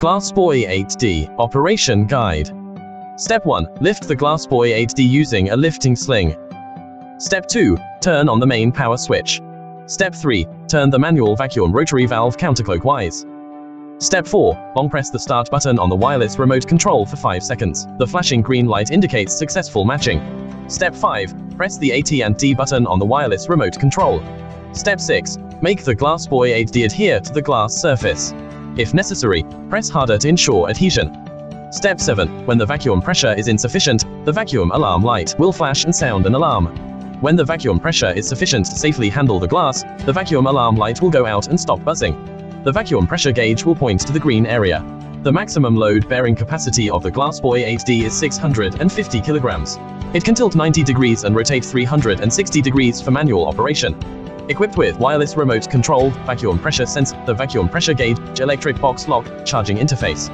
Glassboy 8D Operation Guide. Step 1. Lift the Glassboy 8D using a lifting sling. Step 2. Turn on the main power switch. Step 3. Turn the manual vacuum rotary valve counterclockwise. Step 4. Long press the start button on the wireless remote control for 5 seconds. The flashing green light indicates successful matching. Step 5. Press the AT and D button on the wireless remote control. Step 6. Make the Glassboy 8D adhere to the glass surface. If necessary, press harder to ensure adhesion. Step 7. When the vacuum pressure is insufficient, the vacuum alarm light will flash and sound an alarm. When the vacuum pressure is sufficient to safely handle the glass, the vacuum alarm light will go out and stop buzzing. The vacuum pressure gauge will point to the green area. The maximum load-bearing capacity of the Glassboy 8D is 650 kilograms. It can tilt 90 degrees and rotate 360 degrees for manual operation. Equipped with wireless remote controlled vacuum pressure sensor, the vacuum pressure gauge, electric box lock, charging interface.